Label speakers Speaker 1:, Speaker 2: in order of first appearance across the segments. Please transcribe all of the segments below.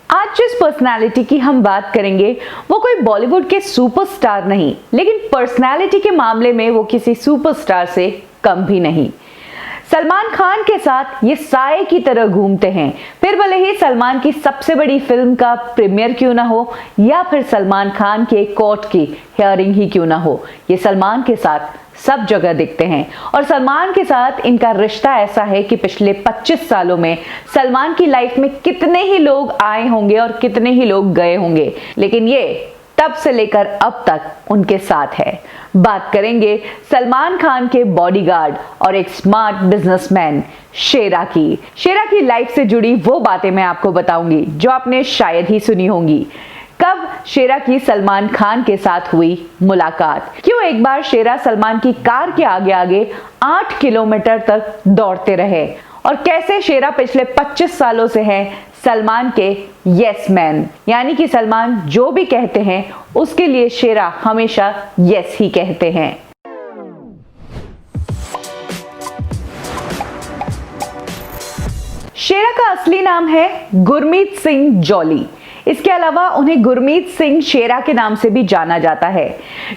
Speaker 1: आज जिस पर्सनालिटी की हम बात करेंगे वो कोई बॉलीवुड के सुपरस्टार नहीं, लेकिन पर्सनालिटी के मामले में वो किसी सुपरस्टार से कम भी नहीं। सलमान खान के साथ ये साए की तरह घूमते हैं, फिर भले ही सलमान की सबसे बड़ी फिल्म का प्रीमियर क्यों ना हो या फिर सलमान खान के कोर्ट की हियरिंग ही क्यों ना हो, ये सलमान के साथ सब जगह दिखते हैं। और सलमान के साथ इनका रिश्ता ऐसा है कि पिछले 25 सालों में सलमान की लाइफ में कितने ही लोग आए होंगे और कितने ही लोग गए होंगे, लेकिन ये तब से लेकर अब तक उनके साथ है। बात करेंगे सलमान खान के बॉडीगार्ड और एक स्मार्ट बिजनेसमैन शेरा की। शेरा की लाइफ से जुड़ी वो बातें मैं आपको बताऊंगी जो आपने शायद ही सुनी होंगी। कब शेरा की सलमान खान के साथ हुई मुलाकात, क्यों एक बार शेरा सलमान की कार के आगे आगे 8 किलोमीटर तक दौड़ते रहे, और कैसे शेरा पिछले 25 सालों से है सलमान के यस मैन, यानी कि सलमान जो भी कहते हैं उसके लिए शेरा हमेशा यस ही कहते हैं। शेरा का असली नाम है गुरमीत सिंह जॉली। इसके अलावा उन्हें गुरमीत सिंह शेरा के नाम से भी जाना जाता है।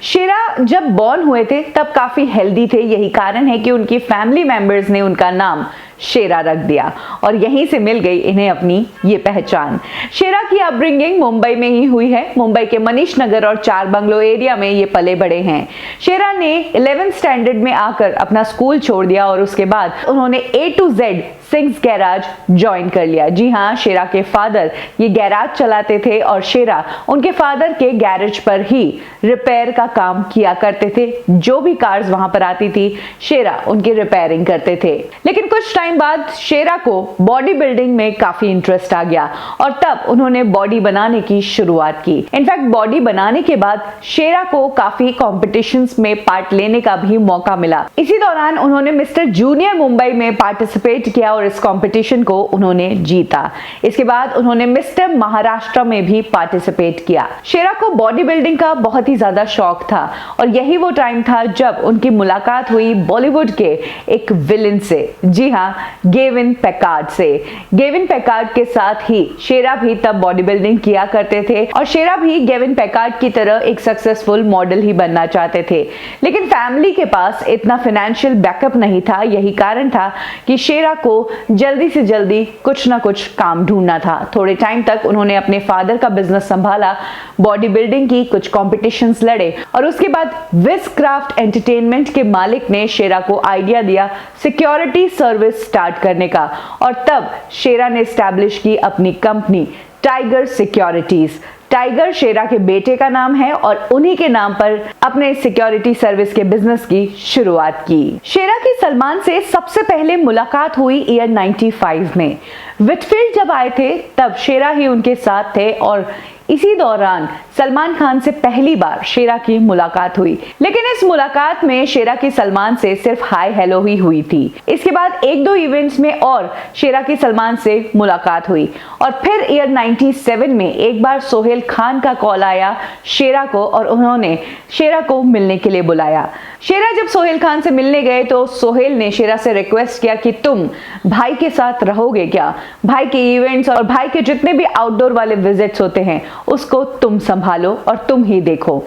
Speaker 1: शेरा जब बॉर्न हुए थे तब काफी हेल्दी थे, यही कारण है कि उनकी फैमिली मेंबर्स ने उनका नाम शेरा रख दिया और यहीं से मिल गई इन्हें अपनी ये पहचान। शेरा की अपब्रिंगिंग मुंबई में ही हुई है। मुंबई के मनीष नगर और चार बंगलो एरिया में ये पले बड़े हैं। शेरा ने 11th स्टैंडर्ड में आकर अपना स्कूल छोड़ दिया और उसके बाद उन्होंने A to Z sings garage join कर लिया। जी हाँ, शेरा के फादर ये गैराज चलाते थे और शेरा उनके फादर के गैरेज पर ही रिपेयर का काम किया करते थे। जो भी कार्स वहां पर आती थी शेरा उनकी रिपेयरिंग करते थे। लेकिन कुछ टाइम बाद शेरा को बॉडी बिल्डिंग में काफी इंटरेस्ट आ गया और तब उन्होंने बॉडी बनाने की शुरुआत की। इनफैक्ट बॉडी बनाने के बाद शेरा को काफी कॉम्पिटिशन्स में पार्ट लेने का भी मौका मिला। इसी दौरान उन्होंने मिस्टर जूनियर मुंबई में पार्टिसिपेट किया और इस कंपटीशन को उन्होंने जीता। इसके बाद उन्होंने मिस्टर महाराष्ट्र में भी पार्टिसिपेट किया। शेरा को बॉडी बिल्डिंग का बहुत ही ज्यादा शौक था और यही वो टाइम था जब उनकी मुलाकात हुई बॉलीवुड के एक विलन से। जी हाँ, गेविन पैकार्ड से। गेविन पैकार्ड के साथ ही शेरा भी तब बॉडी बिल्डिंग किया करते थे और शेरा भी गेविन पैकार्ड की तरह एक सक्सेसफुल मॉडल ही बनना चाहते थे, लेकिन फैमिली के पास इतना फाइनेंशियल बैकअप नहीं था। यही कारण था कि शेरा को जल्दी से जल्दी कुछ ना कुछ काम ढूंढना था। थोड़े टाइम तक उन्होंने अपने फादर का बिजनेस संभाला, बॉडी बिल्डिंग की कुछ कॉम्पिटिशन्स लड़े और उसके बाद विजक्राफ्ट एंटरटेनमेंट के मालिक ने शेरा को आइडिया दिया सिक्योरिटी सर्विस स्टार्ट करने का और तब शेरा ने एस्टैब्लिश की अपनी कंपनी टाइगर सिक्योरिटीज। टाइगर शेरा के बेटे का नाम है और उन्हीं के नाम पर अपने सिक्योरिटी सर्विस के बिजनेस की शुरुआत की। शेरा की सलमान से सबसे पहले मुलाकात हुई ईयर 95 में। विटफील्ड जब आए थे तब शेरा ही उनके साथ थे और इसी दौरान सलमान खान से पहली बार शेरा की मुलाकात हुई। लेकिन इस मुलाकात में शेरा की सलमान से सिर्फ हाय हेलो ही हुई थी। इसके बाद एक दो इवेंट्स में और शेरा की सलमान से मुलाकात हुई और फिर ईयर 97 में एक बार सोहेल खान का कॉल आया शेरा को और उन्होंने शेरा को मिलने के लिए बुलाया। शेरा जब सोहेल खान से मिलने गए तो सोहेल ने शेरा से रिक्वेस्ट किया कि तुम भाई के साथ रहोगे क्या, भाई के इवेंट्स और भाई के जितने भी आउटडोर वाले विजिट्स होते हैं उसको तुम संभालो और तुम ही देखो।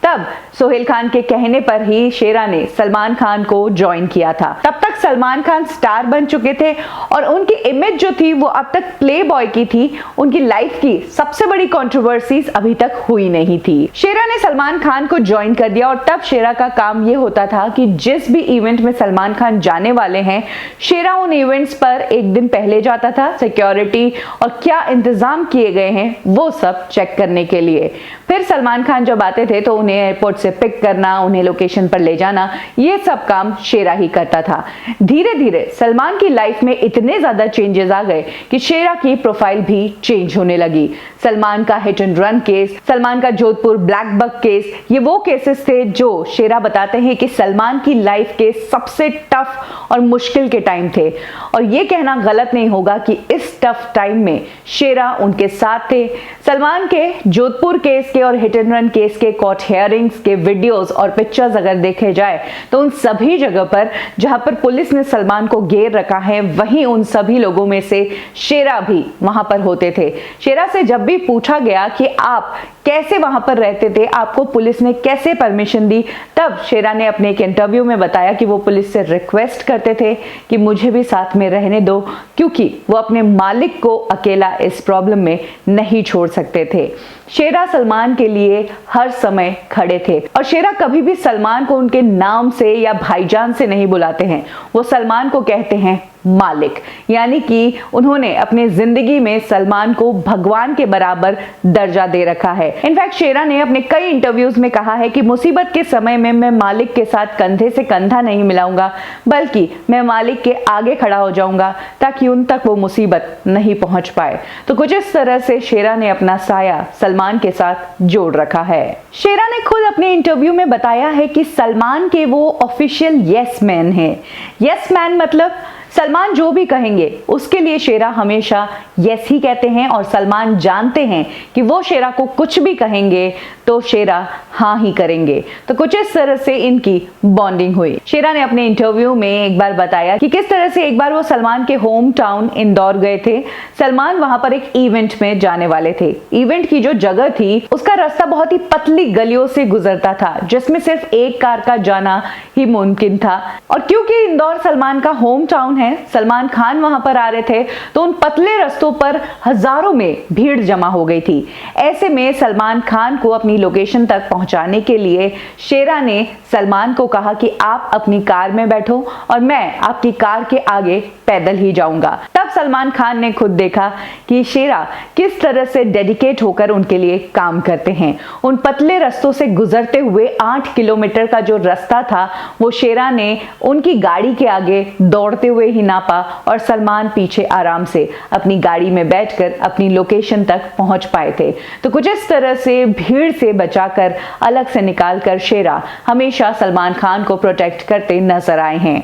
Speaker 1: तब सोहेल खान के कहने पर ही शेरा ने सलमान खान को ज्वाइन किया था। तब तक सलमान खान स्टार बन चुके थे और उनकी इमेज जो थी वो अब तक प्ले बॉय की थी। उनकी लाइफ की सबसे बड़ी कंट्रोवर्सीज अभी तक हुई नहीं थी। शेरा ने सलमान खान को ज्वाइन कर दिया और तब शेरा का काम ये होता था कि जिस भी इवेंट में सलमान खान जाने वाले हैं शेरा उन इवेंट्स पर एक दिन पहले जाता था, सिक्योरिटी और क्या इंतजाम किए गए हैं वो सब चेक करने के लिए। फिर सलमान खान जब आते थे तो उन्हें एयरपोर्ट से पिक करना, उन्हें लोकेशन पर ले जाना, ये सब काम शेरा ही करता था। धीरे धीरे सलमान की लाइफ में इतने ज्यादा चेंजेस आ गए कि शेरा की प्रोफाइल भी चेंज होने लगी। सलमान का hit and run case, Salman का जोधपुर ब्लैक बक केस, ये वो केसेस थे जो शेरा बताते हैं कि सलमान की लाइफ के सबसे टफ और मुश्किल के टाइम थे। और ये कहना गलत नहीं होगा कि इस टफ टाइम में शेरा उनके साथ थे। सलमान के जोधपुर केस के और हिट एंड रन केस के कोर्ट हियरिंग्स के वीडियोस और पिक्चर्स अगर देखे जाए तो उन सभी जगह पर जहां पर पुलिस ने सलमान को घेर रखा है, वहीं उन सभी लोगों में से शेरा भी वहां पर होते थे। शेरा से जब भी पूछा गया कि आप कैसे वहां पर रहते थे, आपको पुलिस ने कैसे परमिशन दी, तब शेरा ने अपने एक इंटरव्यू में बताया कि वो पुलिस से रिक्वेस्ट करते थे कि मुझे भी साथ में रहने दो, क्योंकि वो अपने मालिक को अकेला इस प्रॉब्लम में नहीं छोड़ सकते थे। शेरा सलमान के लिए हर समय खड़े थे और शेरा कभी भी सलमान को उनके नाम से या भाईजान से नहीं बुलाते हैं, वो सलमान को कहते हैं मालिक, यानी कि उन्होंने अपने जिंदगी में सलमान को भगवान के बराबर दर्जा दे रखा है। इनफैक्ट शेरा ने अपने कई इंटरव्यूज में कहा है कि मुसीबत के समय में मैं मालिक के साथ कंधे से कंधा नहीं मिलाऊंगा, बल्कि मैं मालिक के आगे खड़ा हो जाऊंगा ताकि उन तक वो मुसीबत नहीं पहुंच पाए। तो कुछ इस तरह से शेरा ने अपना साया सलमान के साथ जोड़ रखा है। शेरा ने खुद अपने इंटरव्यू में बताया है कि सलमान के वो ऑफिशियल यस मैन हैं। यस मैन मतलब सलमान जो भी कहेंगे उसके लिए शेरा हमेशा यस ही कहते हैं और सलमान जानते हैं कि वो शेरा को कुछ भी कहेंगे तो शेरा हाँ ही करेंगे। तो कुछ इस तरह से इनकी बॉन्डिंग हुई। शेरा ने अपने इंटरव्यू में एक बार बताया कि किस तरह से एक बार वो सलमान के होम टाउन इंदौर गए थे। सलमान वहां पर एक इवेंट में जाने वाले थे। इवेंट की जो जगह थी उसका रास्ता बहुत ही पतली गलियों से गुजरता था, जिसमें सिर्फ एक कार का जाना ही मुमकिन था। और क्योंकि इंदौर सलमान का होम टाउन है, सलमान खान वहां पर आ रहे थे, तो उन पतले रास्तों पर हजारों में भीड़ जमा हो गई थी। ऐसे में सलमान खान को अपनी लोकेशन तक पहुंचाने के लिए शेरा ने सलमान को कहा कि आप अपनी कार में बैठो और मैं आपकी कार के आगे पैदल ही जाऊंगा। तब सलमान खान ने खुद देखा कि शेरा किस तरह से डेडिकेट होकर उनके लिए काम करते हैं। उन पतले रास्तों से गुजरते हुए 8 किलोमीटर का जो रास्ता था वो शेरा ने उनकी गाड़ी के आगे दौड़ते हुए ही नापा और सलमान पीछे आराम से अपनी गाड़ी में बैठकर अपनी लोकेशन तक पहुंच पाए थे। तो कुछ इस तरह से भीड़ से बचाकर अलग से निकालकर शेरा हमेशा सलमान खान को प्रोटेक्ट करते नजर आए हैं।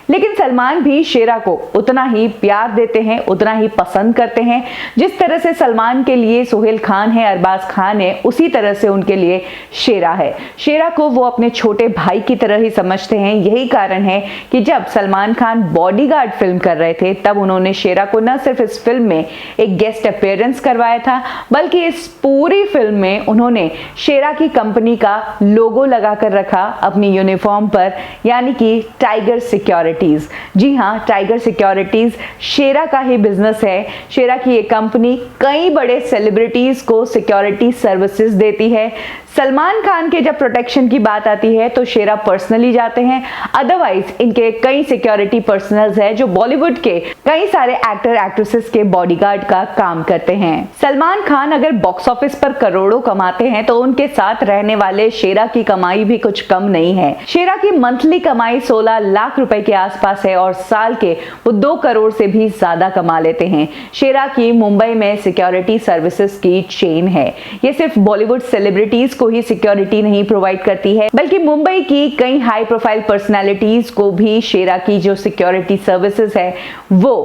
Speaker 1: लेकिन सलमान भी शेरा को उतना ही प्यार देते हैं, उतना ही पसंद करते हैं। जिस तरह से सलमान के लिए सोहेल खान है, अरबाज खान है, उसी तरह से उनके लिए शेरा है। शेरा को वो अपने छोटे भाई की तरह ही समझते हैं। यही कारण है कि जब सलमान खान बॉडीगार्ड फिल्म कर रहे थे तब उन्होंने शेरा को न सिर्फ इस फिल्म में एक गेस्ट अपीयरेंस करवाया था, बल्कि इस पूरी फिल्म में उन्होंने शेरा की कंपनी का लोगो लगाकर रखा अपनी यूनिफॉर्म पर, यानी कि टाइगर सिक्योरिटी। जी हाँ, टाइगर सिक्योरिटीज शेरा का ही बिजनेस है। शेरा की ये कंपनी कई बड़े सेलिब्रिटीज को सिक्योरिटी सर्विसेज देती है। सलमान खान के जब प्रोटेक्शन की बात आती है तो शेरा पर्सनली जाते हैं, अदरवाइज इनके कई सिक्योरिटी पर्सनल्स हैं जो बॉलीवुड के कई सारे एक्टर एक्ट्रेसेस के बॉडीगार्ड का काम करते हैं। सलमान खान अगर बॉक्स ऑफिस पर करोड़ों कमाते हैं तो उनके साथ रहने वाले शेरा की कमाई भी कुछ कम नहीं है। शेरा की मंथली कमाई 16 लाख रुपए के आसपास है और साल के वो 2 करोड़ से भी ज्यादा कमा लेते हैं। शेरा की मुंबई में सिक्योरिटी सर्विसेज की चेन है। ये सिर्फ बॉलीवुड सेलिब्रिटीज को ही सिक्योरिटी नहीं प्रोवाइड करती है, बल्कि मुंबई की कई हाई प्रोफाइल पर्सनालिटीज को भी शेरा की जो सिक्योरिटी सर्विसेज है वो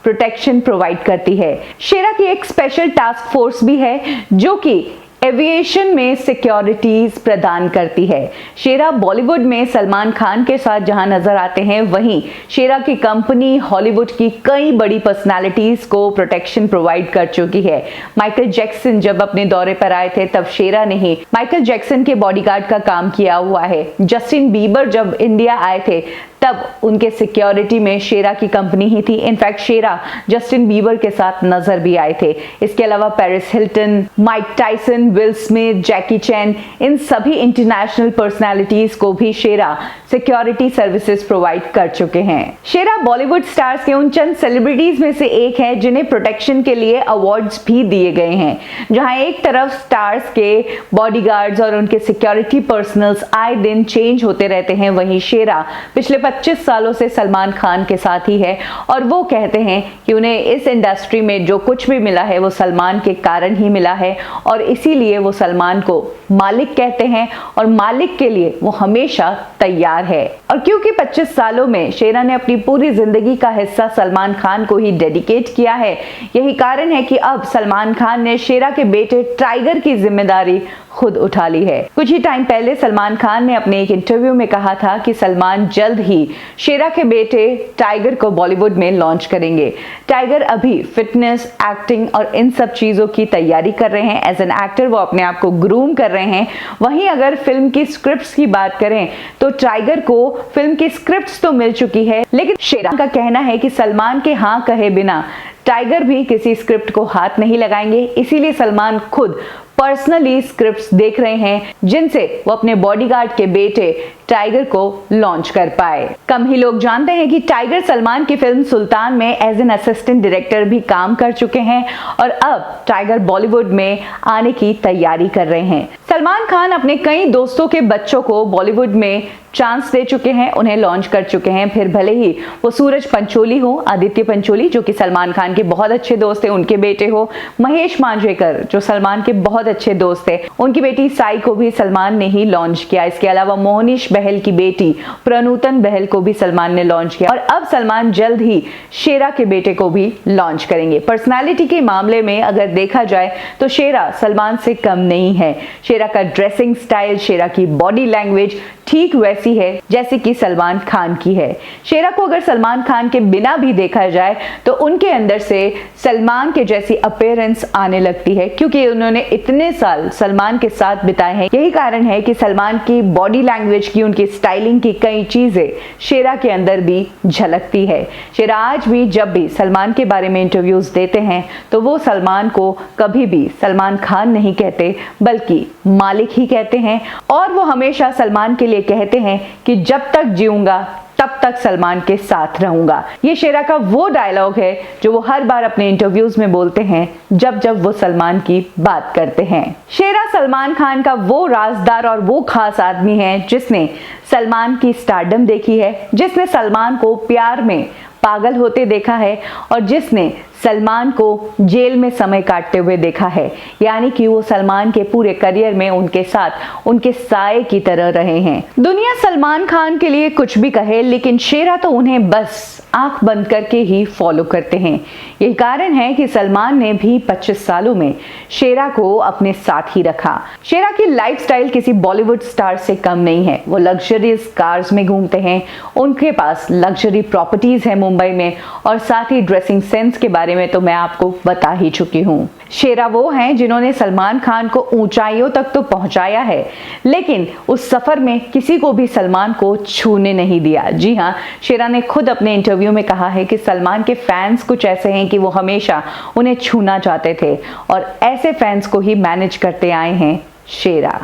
Speaker 1: प्रोटेक्शन प्रोवाइड करती है। शेरा की एक स्पेशल टास्क फोर्स भी है जो कि एविएशन में सिक्योरिटीज प्रदान करती है। शेरा बॉलीवुड में सलमान खान के साथ जहां नजर आते हैं, वहीं शेरा की कंपनी हॉलीवुड की कई बड़ी पर्सनालिटीज को प्रोटेक्शन प्रोवाइड कर चुकी है। माइकल जैक्सन जब अपने दौरे पर आए थे तब शेरा ने ही माइकल जैक्सन के बॉडीगार्ड का काम किया हुआ है। जस्टिन बीबर जब इंडिया आए थे तब उनके सिक्योरिटी में शेरा की कंपनी ही थी। इनफैक्ट शेरा जस्टिन बीबर के साथ नजर भी आए थे। इसके अलावा Paris Hilton, Mike Tyson, Will Smith, Jackie Chan, इन सभी इंटरनेशनल पर्सनालिटीज को भी शेरा सिक्योरिटी सर्विसेज प्रोवाइड कर चुके हैं। शेरा बॉलीवुड स्टार्स के उन चंद सेलिब्रिटीज में से एक है जिन्हें प्रोटेक्शन के लिए अवार्ड्स भी दिए गए हैं। जहां एक तरफ स्टार्स के बॉडीगार्ड्स और उनके सिक्योरिटी पर्सनल्स आए दिन चेंज होते रहते हैं, वहीं शेरा पिछले 25 सालों से सलमान खान के साथ ही है और वो कहते हैं कि उन्हें इस इंडस्ट्री में जो कुछ भी मिला है वो सलमान के कारण ही मिला है और इसीलिए वो सलमान को मालिक कहते हैं और मालिक के लिए वो हमेशा तैयार है। और क्योंकि 25 सालों में शेरा ने अपनी पूरी जिंदगी का हिस्सा सलमान खान को ही डेडिकेट किया है, यही कारण है कि अब सलमान खान ने शेरा के बेटे टाइगर की जिम्मेदारी खुद उठा ली है। कुछ ही टाइम पहले सलमान खान ने अपने एक इंटरव्यू में कहा था कि सलमान जल्द ही शेरा के बेटे टाइगर को बॉलीवुड में लॉन्च करेंगे। टाइगर अभी फिटनेस, एक्टिंग और इन सब चीजों की तैयारी कर रहे हैं। एज एन एक्टर वो अपने आप को ग्रूम कर रहे हैं। वहीं अगर फिल्म की स्क्रिप्ट्स की बात करें तो टाइगर को फिल्म की स्क्रिप्ट्स तो मिल चुकी है, लेकिन शेरा का कहना है कि सलमान के हाँ कहे बिना टाइगर भी किसी स्क्रिप्ट को हाथ नहीं लगाएंगे। इसीलिए सलमान खुद पर्सनली स्क्रिप्ट्स देख रहे हैं जिनसे वो अपने बॉडीगार्ड के बेटे टाइगर को लॉन्च कर पाए। कम ही लोग जानते हैं कि टाइगर सलमान की फिल्म सुल्तान में एज एन असिस्टेंट डायरेक्टर भी काम कर चुके हैं और अब टाइगर बॉलीवुड में आने की तैयारी कर रहे हैं। सलमान खान अपने कई दोस्तों के बच्चों को बॉलीवुड में चांस दे चुके हैं, उन्हें लॉन्च कर चुके हैं। फिर भले ही वो सूरज पंचोली हो, आदित्य पंचोली जो कि सलमान खान के बहुत अच्छे दोस्त हैं, उनके बेटे हो, महेश मांजरेकर जो सलमान के बहुत अच्छे दोस्त हैं, उनकी बेटी साई को भी सलमान ने ही लॉन्च किया। इसके अलावा मोहनीश बहल की बेटी प्रनूतन बहल को भी सलमान ने लॉन्च किया और अब सलमान जल्द ही शेरा के बेटे को भी लॉन्च करेंगे। पर्सनालिटी के मामले में अगर देखा जाए तो शेरा सलमान से कम नहीं है। शेरा का ड्रेसिंग स्टाइल, शेरा की बॉडी लैंग्वेज ठीक वैसी है जैसे कि सलमान खान की है। शेरा को अगर सलमान खान के बिना भी देखा जाए तो उनके अंदर से सलमान के जैसी अपीयरेंस आने लगती है, क्योंकि उन्होंने इतने साल सलमान के साथ बिताए हैं। यही कारण है कि सलमान की बॉडी लैंग्वेज की, उनकी स्टाइलिंग की कई चीजें शेरा के अंदर भी झलकती है। शेरा आज भी जब भी सलमान के बारे में इंटरव्यूज देते हैं तो वो सलमान को कभी भी सलमान खान नहीं कहते बल्कि मालिक ही कहते हैं और वो हमेशा सलमान के लिए कहते हैं कि जब तक जीऊंगा तब तक सलमान के साथ रहूंगा। ये शेरा का वो डायलॉग है जो वो हर बार अपने इंटरव्यूज में बोलते हैं जब जब वो सलमान की बात करते हैं। शेरा सलमान खान का वो राजदार और वो खास आदमी है जिसने सलमान की स्टारडम देखी है, जिसने सलमान को प्यार में पागल होते देखा है और जिसने सलमान को जेल में समय काटते हुए देखा है। यानी कि वो सलमान के पूरे करियर में उनके साथ उनके साए की तरह रहे हैं। दुनिया सलमान खान के लिए कुछ भी कहे, लेकिन शेरा तो उन्हें बस आंख बंद करके ही फॉलो करते हैं। यही कारण है कि सलमान ने भी 25 सालों में शेरा को अपने साथ ही रखा। शेरा की लाइफस्टाइल किसी बॉलीवुड स्टार से कम नहीं है। वो लग्जरियस कार्स में घूमते हैं, उनके पास लग्जरी प्रॉपर्टीज है मुंबई में और साथ ही ड्रेसिंग सेंस के बारे में तो मैं आपको बता ही चुकी हूँ। शेरा वो हैं जिन्होंने सलमान खान को ऊंचाइयों तक तो पहुंचाया है, लेकिन उस सफर में किसी को भी सलमान को छूने नहीं दिया। जी हाँ, शेरा ने खुद अपने इंटरव्यू में कहा है कि सलमान के फैंस कुछ ऐसे हैं कि वो हमेशा उन्हें छूना चाहते थे और ऐसे फैंस को ही मैनेज करते आए हैं शेरा।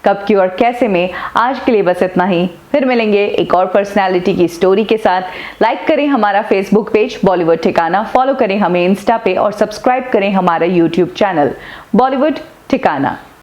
Speaker 1: कब, क्यों और कैसे में आज के लिए बस इतना ही। फिर मिलेंगे एक और पर्सनालिटी की स्टोरी के साथ। लाइक करें हमारा फेसबुक पेज बॉलीवुड ठिकाना, फॉलो करें हमें इंस्टा पे और सब्सक्राइब करें हमारा यूट्यूब चैनल बॉलीवुड ठिकाना।